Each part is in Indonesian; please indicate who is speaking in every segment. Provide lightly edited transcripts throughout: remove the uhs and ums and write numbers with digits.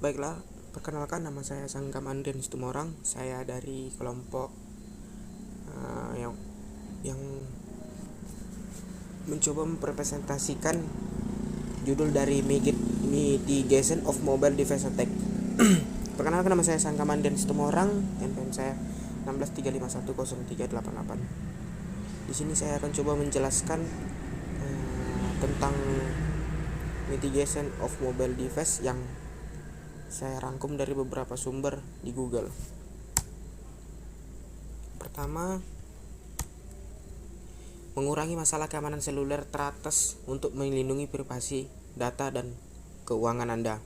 Speaker 1: Baiklah, perkenalkan nama saya Sanggam Andrian Situmorang. Saya dari kelompok yang mencoba mempresentasikan judul dari Mitigation of Mobile Device Attack. Perkenalkan nama saya Sanggam Andrian Situmorang, NPM saya 1635103888. Di sini saya akan coba menjelaskan tentang mitigation of mobile device yang saya rangkum dari beberapa sumber di Google. Pertama, mengurangi masalah keamanan seluler teratas untuk melindungi privasi, data, dan keuangan Anda.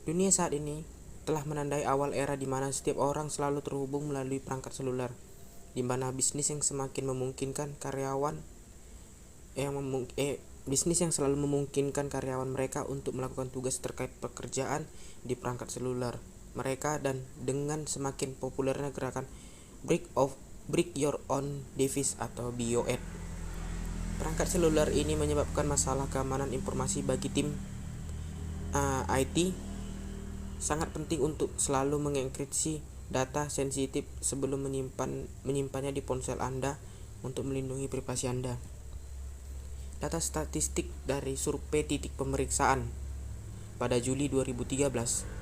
Speaker 1: Dunia saat ini telah menandai awal era di mana setiap orang selalu terhubung melalui perangkat seluler, di mana bisnis yang semakin memungkinkan bisnis yang selalu memungkinkan karyawan mereka untuk melakukan tugas terkait pekerjaan di perangkat seluler mereka, dan dengan semakin populernya gerakan Break Your Own Device atau BYOD. Perangkat seluler ini menyebabkan masalah keamanan informasi bagi tim IT. Sangat penting untuk selalu mengenkripsi data sensitif sebelum menyimpannya di ponsel Anda untuk melindungi privasi Anda. Data statistik dari survei titik pemeriksaan pada Juli 2013,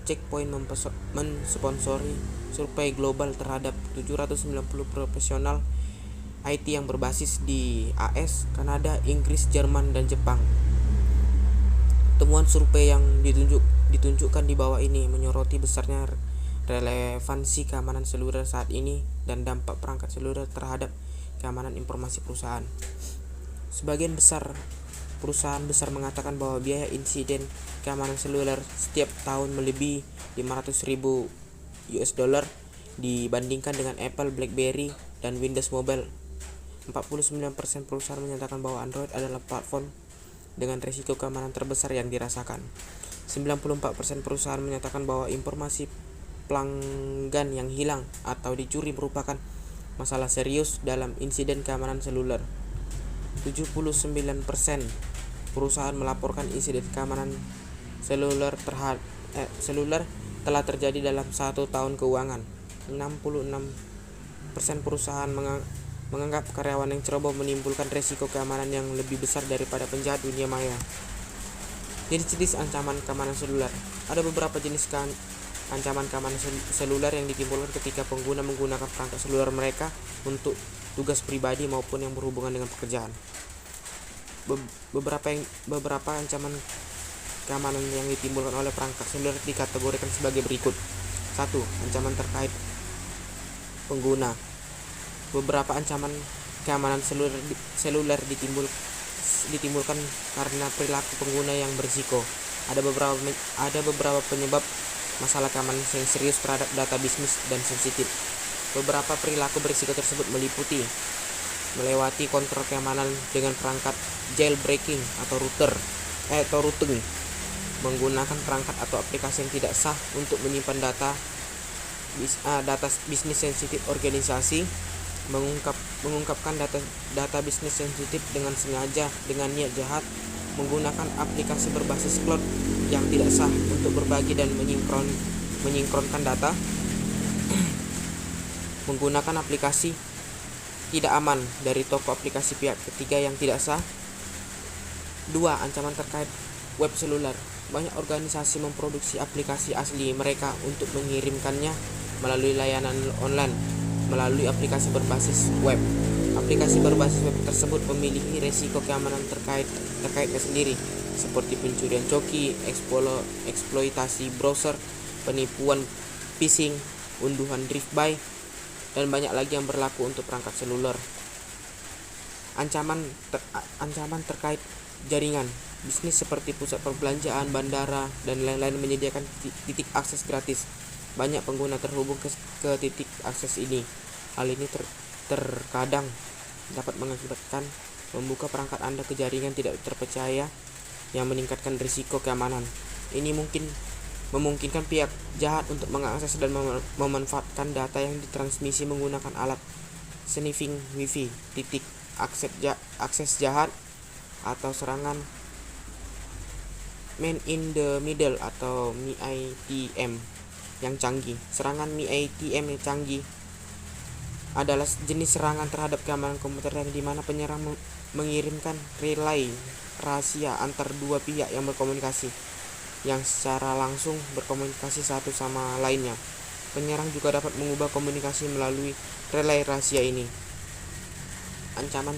Speaker 1: Checkpoint mensponsori survei global terhadap 790 profesional IT yang berbasis di AS, Kanada, Inggris, Jerman, dan Jepang. Temuan survei yang ditunjukkan di bawah ini menyoroti besarnya relevansi keamanan seluler saat ini dan dampak perangkat seluler terhadap keamanan informasi perusahaan. Sebagian besar perusahaan besar mengatakan bahwa biaya insiden keamanan seluler setiap tahun melebihi $500.000 dibandingkan dengan Apple, BlackBerry, dan Windows Mobile. 49% perusahaan menyatakan bahwa Android adalah platform dengan risiko keamanan terbesar yang dirasakan. 94% perusahaan menyatakan bahwa informasi pelanggan yang hilang atau dicuri merupakan masalah serius dalam insiden keamanan seluler. 79% perusahaan melaporkan insiden keamanan seluler telah terjadi dalam 1 tahun keuangan. 66% perusahaan menganggap karyawan yang ceroboh menimbulkan risiko keamanan yang lebih besar daripada penjahat dunia maya. Jenis-jenis ancaman keamanan seluler. Ada beberapa jenis ancaman keamanan seluler yang ditimbulkan ketika pengguna menggunakan perangkat seluler mereka untuk tugas pribadi maupun yang berhubungan dengan pekerjaan. Beberapa ancaman keamanan yang ditimbulkan oleh perangkat seluler dikategorikan sebagai berikut. 1. Ancaman terkait pengguna. Beberapa ancaman keamanan seluler ditimbulkan karena perilaku pengguna yang berisiko. Ada beberapa penyebab masalah keamanan yang serius terhadap data bisnis dan sensitif. Beberapa perilaku berisiko tersebut meliputi melewati kontrol keamanan dengan perangkat jailbreaking atau routing, menggunakan perangkat atau aplikasi yang tidak sah untuk menyimpan data bisnis sensitif organisasi, mengungkapkan data bisnis sensitif dengan sengaja dengan niat jahat, menggunakan aplikasi berbasis cloud yang tidak sah untuk berbagi dan menyinkronkan data, menggunakan aplikasi tidak aman dari toko aplikasi pihak ketiga yang tidak sah. 2. Ancaman terkait web seluler. Banyak organisasi memproduksi aplikasi asli mereka untuk mengirimkannya melalui layanan online melalui aplikasi berbasis web. Aplikasi berbasis web tersebut memiliki risiko keamanan terkaitnya sendiri, seperti pencurian coki, eksploitasi browser, penipuan phishing, unduhan drive-by, dan banyak lagi yang berlaku untuk perangkat seluler. Ancaman terkait jaringan. Bisnis seperti pusat perbelanjaan, bandara, dan lain-lain menyediakan titik akses gratis. Banyak pengguna terhubung ke titik akses ini. Hal ini terkadang dapat mengakibatkan membuka perangkat Anda ke jaringan tidak terpercaya yang meningkatkan risiko keamanan. Ini memungkinkan pihak jahat untuk mengakses dan memanfaatkan data yang ditransmisi menggunakan alat sniffing Wi-Fi, titik akses jahat, atau serangan Man in the Middle atau MITM yang canggih. Serangan MITM yang canggih adalah jenis serangan terhadap keamanan komputer yang dimana penyerang mengirimkan relay rahasia antar dua pihak yang berkomunikasi, yang secara langsung berkomunikasi satu sama lainnya. Penyerang juga dapat mengubah komunikasi melalui relay rahasia ini. Ancaman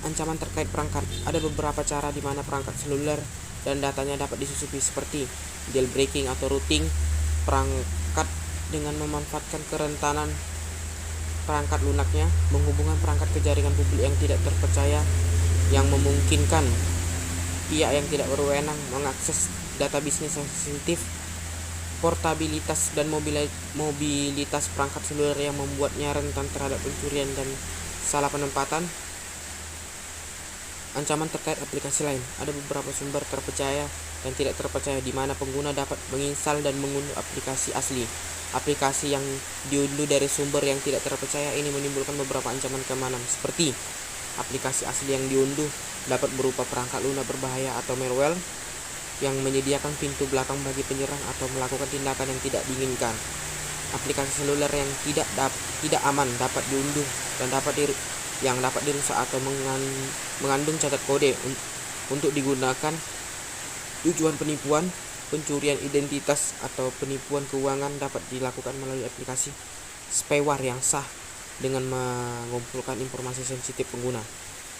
Speaker 1: Ancaman terkait perangkat. Ada beberapa cara di mana perangkat seluler dan datanya dapat disusupi, seperti jailbreaking atau routing perangkat dengan memanfaatkan kerentanan perangkat lunaknya, menghubungkan perangkat ke jaringan publik yang tidak terpercaya, yang memungkinkan pihak yang tidak berwenang mengakses data bisnis yang sensitif, portabilitas dan mobilitas perangkat seluler yang membuatnya rentan terhadap pencurian dan salah penempatan. Ancaman terkait aplikasi lain. Ada beberapa sumber terpercaya dan tidak terpercaya di mana pengguna dapat menginstal dan mengunduh aplikasi asli. Aplikasi yang diunduh dari sumber yang tidak terpercaya ini menimbulkan beberapa ancaman keamanan, seperti aplikasi asli yang diunduh dapat berupa perangkat lunak berbahaya atau malware yang menyediakan pintu belakang bagi penyerang atau melakukan tindakan yang tidak diinginkan. Aplikasi seluler yang tidak aman dapat diunduh dan dapat dirusak atau mengandung cacat kode untuk digunakan tujuan penipuan, pencurian identitas, atau penipuan keuangan. Dapat dilakukan melalui aplikasi spyware yang sah dengan mengumpulkan informasi sensitif pengguna.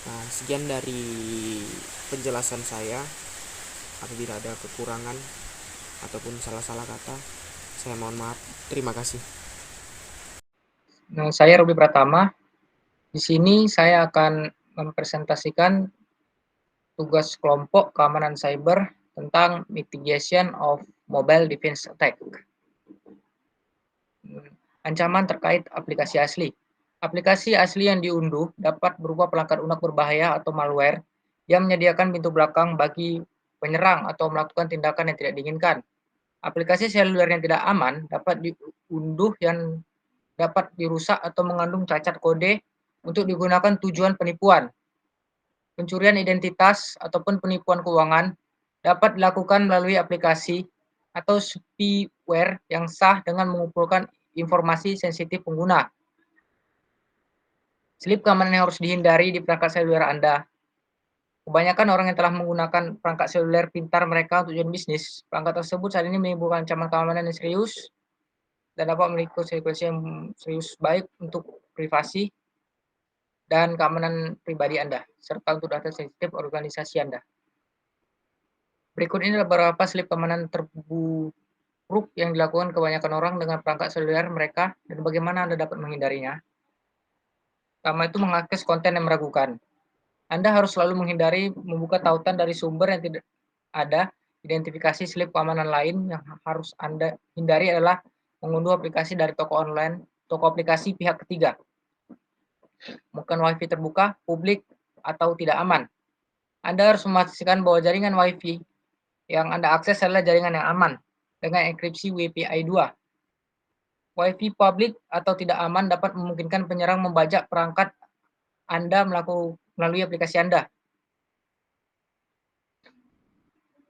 Speaker 1: Nah, sekian dari penjelasan saya. Apabila ada kekurangan ataupun salah-salah kata, saya mohon maaf. Terima kasih.
Speaker 2: Nah, saya Robi Pratama. Di sini saya akan mempresentasikan tugas kelompok keamanan cyber tentang mitigation of mobile defense attack. Ancaman terkait aplikasi asli. Aplikasi asli yang diunduh dapat berupa perangkat lunak berbahaya atau malware yang menyediakan pintu belakang bagi penyerang atau melakukan tindakan yang tidak diinginkan. Aplikasi seluler yang tidak aman dapat diunduh yang dapat dirusak atau mengandung cacat kode untuk digunakan tujuan penipuan. Pencurian identitas ataupun penipuan keuangan dapat dilakukan melalui aplikasi atau spyware yang sah dengan mengumpulkan informasi sensitif pengguna. Slip keamanan yang harus dihindari di perangkat seluler Anda. Kebanyakan orang yang telah menggunakan perangkat seluler pintar mereka untuk tujuan bisnis. Perangkat tersebut saat ini menimbulkan ancaman keamanan yang serius dan dapat memiliki konsekuensi yang serius baik untuk privasi dan keamanan pribadi Anda, serta untuk data sensitif organisasi Anda. Berikut ini adalah beberapa slip keamanan terburuk yang dilakukan kebanyakan orang dengan perangkat seluler mereka dan bagaimana Anda dapat menghindarinya. Pertama itu mengakses konten yang meragukan. Anda harus selalu menghindari membuka tautan dari sumber yang tidak ada. Identifikasi slip keamanan lain yang harus Anda hindari adalah mengunduh aplikasi dari toko online, toko aplikasi pihak ketiga. Bukan Wi-Fi terbuka, publik, atau tidak aman. Anda harus memastikan bahwa jaringan Wi-Fi yang Anda akses adalah jaringan yang aman dengan enkripsi WPA2. Wi-Fi publik atau tidak aman dapat memungkinkan penyerang membajak perangkat Anda melalui aplikasi Anda.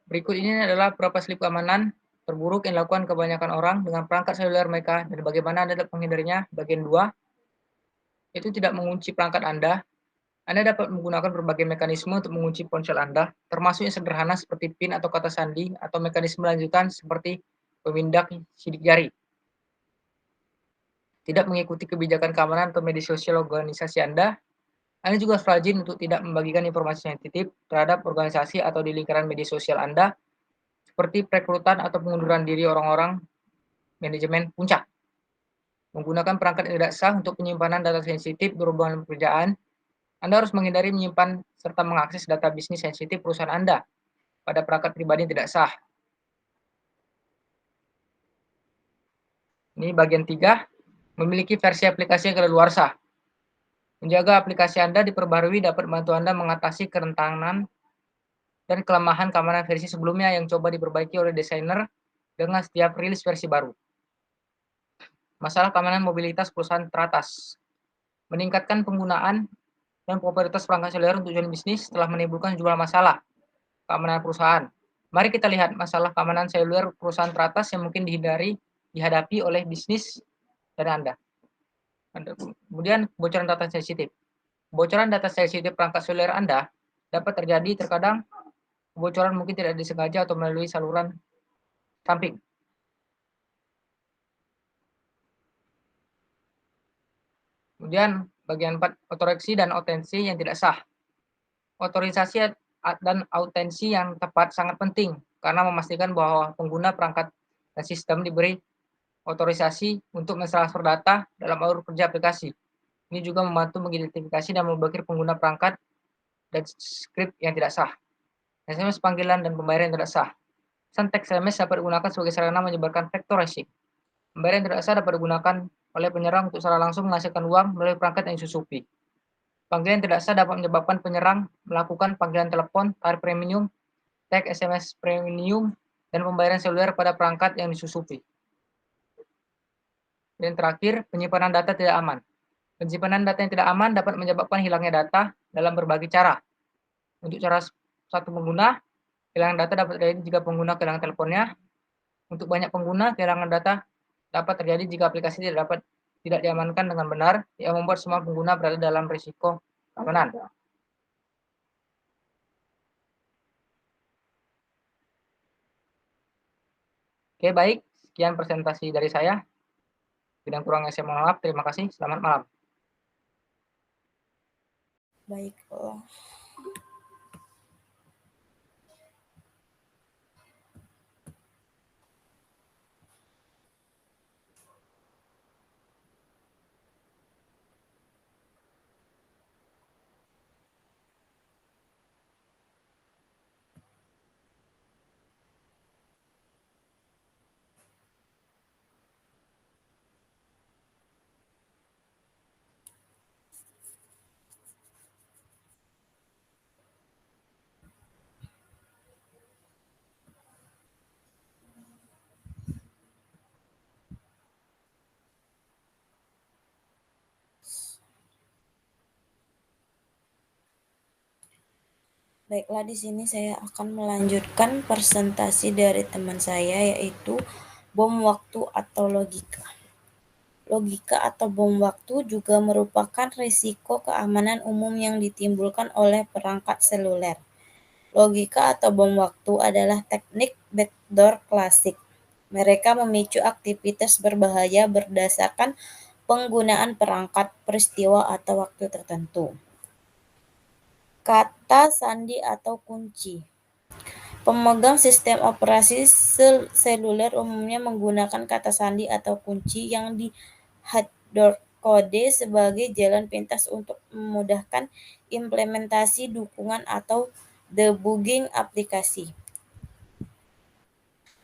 Speaker 2: Berikut ini adalah beberapa slip keamanan terburuk yang dilakukan kebanyakan orang dengan perangkat seluler mereka dan bagaimana Anda dapat menghindarinya. Bagian 2, itu tidak mengunci perangkat Anda. Anda dapat menggunakan berbagai mekanisme untuk mengunci ponsel Anda, termasuk yang sederhana seperti PIN atau kata sandi, atau mekanisme lanjutan seperti pemindah sidik jari. Tidak mengikuti kebijakan keamanan atau media sosial organisasi Anda juga harus rajin untuk tidak membagikan informasi sensitif terhadap organisasi atau di lingkaran media sosial Anda, seperti perekrutan atau pengunduran diri orang-orang manajemen puncak. Menggunakan perangkat yang tidak sah untuk penyimpanan data sensitif berhubungan dengan pekerjaan, Anda harus menghindari menyimpan serta mengakses data bisnis sensitif perusahaan Anda pada perangkat pribadi yang tidak sah. Ini bagian 3, memiliki versi aplikasi yang kadaluarsa. Menjaga aplikasi Anda diperbarui dapat membantu Anda mengatasi kerentanan dan kelemahan keamanan versi sebelumnya yang coba diperbaiki oleh desainer dengan setiap rilis versi baru. Masalah keamanan mobilitas perusahaan teratas. Meningkatkan penggunaan dan popularitas perangkat seluler untuk tujuan bisnis telah menimbulkan sejumlah masalah. keamanan perusahaan. Mari kita lihat masalah keamanan seluler perusahaan teratas yang mungkin dihadapi oleh bisnis dari Anda. Kemudian bocoran data sensitif. Bocoran data sensitif perangkat seluler Anda dapat terjadi terkadang kebocoran mungkin tidak disengaja atau melalui saluran samping. Kemudian bagian 4, otorisasi dan autensi yang tidak sah. Otorisasi dan autensi yang tepat sangat penting karena memastikan bahwa pengguna perangkat dan sistem diberi otorisasi untuk mentransfer data dalam alur kerja aplikasi. Ini juga membantu mengidentifikasi dan memblokir pengguna perangkat dan skrip yang tidak sah. SMS panggilan dan pembayaran yang tidak sah. Pesan teks SMS dapat digunakan sebagai sarana menyebarkan vektor resik. Pembayaran yang tidak sah dapat digunakan oleh penyerang untuk secara langsung menghasilkan uang melalui perangkat yang disusupi. Panggilan tidak sah dapat menyebabkan penyerang melakukan panggilan telepon, tarif premium, teks SMS premium, dan pembayaran seluler pada perangkat yang disusupi. Dan terakhir, penyimpanan data tidak aman. Penyimpanan data yang tidak aman dapat menyebabkan hilangnya data dalam berbagai cara. Untuk cara satu pengguna, kehilangan data dapat terjadi jika pengguna kehilangan teleponnya. Untuk banyak pengguna, kehilangan data dapat terjadi jika aplikasi tidak diamankan dengan benar, yang membuat semua pengguna berada dalam risiko keamanan. Oke, baik. Sekian presentasi dari saya. Bila kurangnya saya mohon maaf. Terima kasih. Selamat malam.
Speaker 3: Baiklah. Baiklah, di sini saya akan melanjutkan presentasi dari teman saya, yaitu bom waktu atau logika. Logika atau bom waktu juga merupakan risiko keamanan umum yang ditimbulkan oleh perangkat seluler. Logika atau bom waktu adalah teknik backdoor klasik. Mereka memicu aktivitas berbahaya berdasarkan penggunaan perangkat, peristiwa, atau waktu tertentu. Kata sandi atau kunci. Pemegang sistem operasi seluler umumnya menggunakan kata sandi atau kunci yang dihardkode sebagai jalan pintas untuk memudahkan implementasi dukungan atau debugging aplikasi.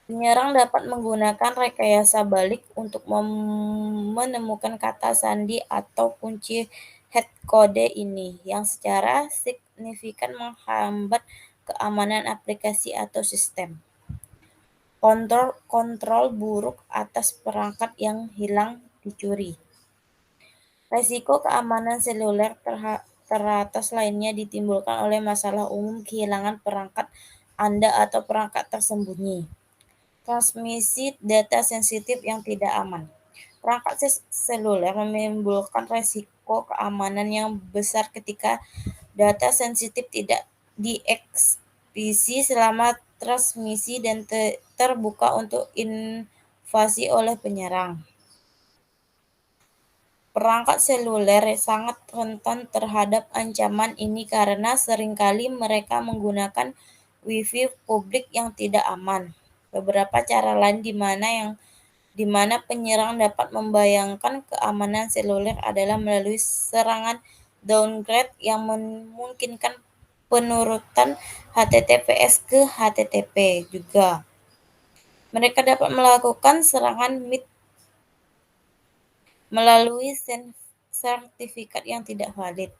Speaker 3: Penyerang dapat menggunakan rekayasa balik untuk menemukan kata sandi atau kunci hardcode ini, yang secara signifikan menghambat keamanan aplikasi atau sistem. Kontrol buruk atas perangkat yang hilang dicuri. Risiko keamanan seluler teratas lainnya ditimbulkan oleh masalah umum kehilangan perangkat Anda atau perangkat tersembunyi. Transmisi data sensitif yang tidak aman. Perangkat seluler menimbulkan risiko keamanan yang besar ketika data sensitif tidak dieksekusi selama transmisi dan terbuka untuk invasi oleh penyerang. Perangkat seluler sangat rentan terhadap ancaman ini karena seringkali mereka menggunakan Wi-Fi publik yang tidak aman. Beberapa cara lain di mana penyerang dapat membayangkan keamanan seluler adalah melalui serangan downgrade yang memungkinkan penurutan HTTPS ke HTTP juga. Mereka dapat melakukan serangan MIT melalui sertifikat yang tidak valid.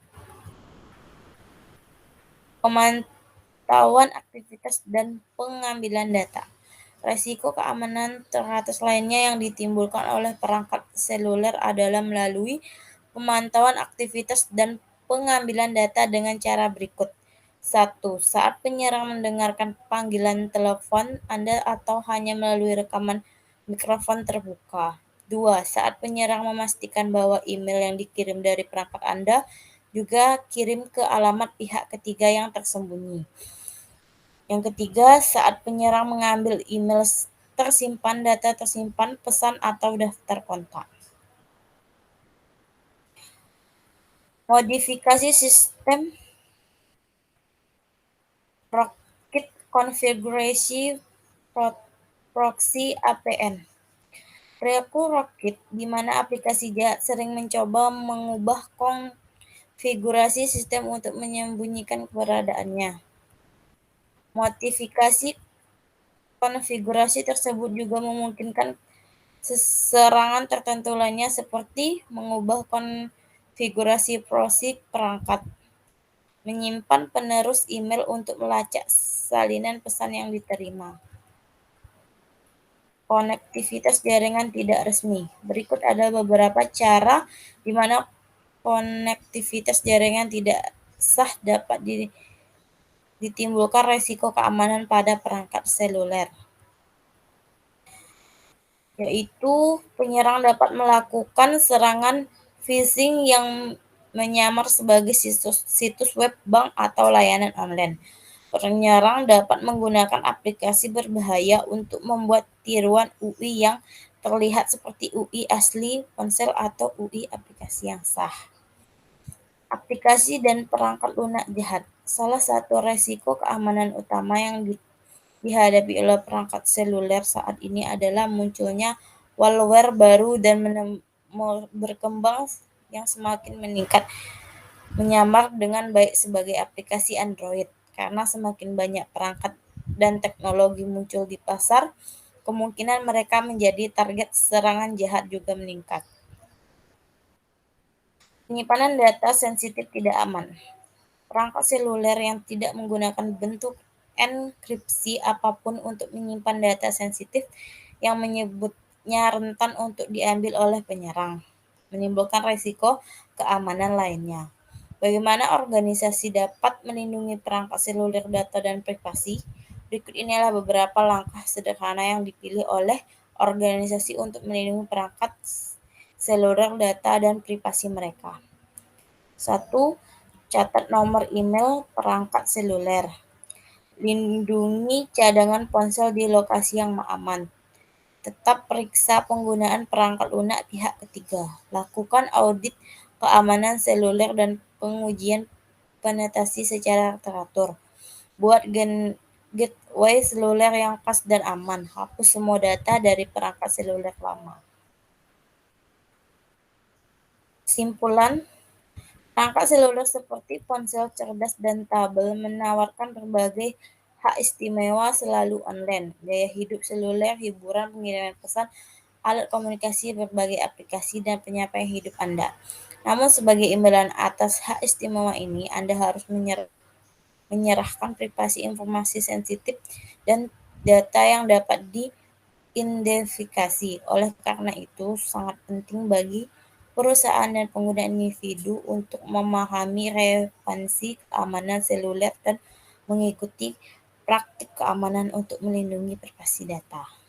Speaker 3: Pemantauan aktivitas dan pengambilan data. Risiko keamanan teratas lainnya yang ditimbulkan oleh perangkat seluler adalah melalui pemantauan aktivitas dan pengambilan data dengan cara berikut. 1. Saat penyerang mendengarkan panggilan telepon Anda atau hanya melalui rekaman mikrofon terbuka. 2. Saat penyerang memastikan bahwa email yang dikirim dari perangkat Anda juga kirim ke alamat pihak ketiga yang tersembunyi. Yang ketiga, saat penyerang mengambil email tersimpan, data tersimpan, pesan, atau daftar kontak. Modifikasi sistem Rocket konfigurasi proxy APN. Perilaku Rocket, di mana aplikasi jahat sering mencoba mengubah konfigurasi sistem untuk menyembunyikan keberadaannya. Modifikasi konfigurasi tersebut juga memungkinkan serangan tertentu lainnya seperti mengubah konfigurasi proxy perangkat, menyimpan penerus email untuk melacak salinan pesan yang diterima. Konektivitas jaringan tidak resmi. Berikut ada beberapa cara di mana konektivitas jaringan tidak sah dapat ditimbulkan resiko keamanan pada perangkat seluler, yaitu penyerang dapat melakukan serangan phishing yang menyamar sebagai situs web, bank, atau layanan online. Penyerang dapat menggunakan aplikasi berbahaya untuk membuat tiruan UI yang terlihat seperti UI asli ponsel atau UI aplikasi yang sah. Aplikasi dan perangkat lunak jahat. Salah satu resiko keamanan utama yang dihadapi oleh perangkat seluler saat ini adalah munculnya malware baru dan berkembang yang semakin meningkat, menyamar dengan baik sebagai aplikasi Android. Karena semakin banyak perangkat dan teknologi muncul di pasar, kemungkinan mereka menjadi target serangan jahat juga meningkat. Penyimpanan data sensitif tidak aman. Perangkat seluler yang tidak menggunakan bentuk enkripsi apapun untuk menyimpan data sensitif yang menyebutnya rentan untuk diambil oleh penyerang, menimbulkan risiko keamanan lainnya. Bagaimana organisasi dapat melindungi perangkat seluler, data, dan privasi? Berikut inilah beberapa langkah sederhana yang dipilih oleh organisasi untuk melindungi perangkat seluler, data, dan privasi mereka. 1. Catat nomor email perangkat seluler. Lindungi cadangan ponsel di lokasi yang aman. Tetap periksa penggunaan perangkat lunak pihak ketiga. Lakukan audit keamanan seluler dan pengujian penetrasi secara teratur. Buat gateway seluler yang pas dan aman. Hapus semua data dari perangkat seluler lama. Kesimpulan, perangkat seluler seperti ponsel cerdas dan tabel menawarkan berbagai hak istimewa selalu online, gaya hidup seluler, hiburan, pengiriman pesan, alat komunikasi, berbagai aplikasi, dan penyampaian hidup Anda. Namun sebagai imbalan atas hak istimewa ini, Anda harus menyerahkan privasi informasi sensitif dan data yang dapat diidentifikasi. Oleh karena itu, sangat penting bagi perusahaan dan pengguna individu untuk memahami relevansi keamanan seluler dan mengikuti praktik keamanan untuk melindungi privasi data.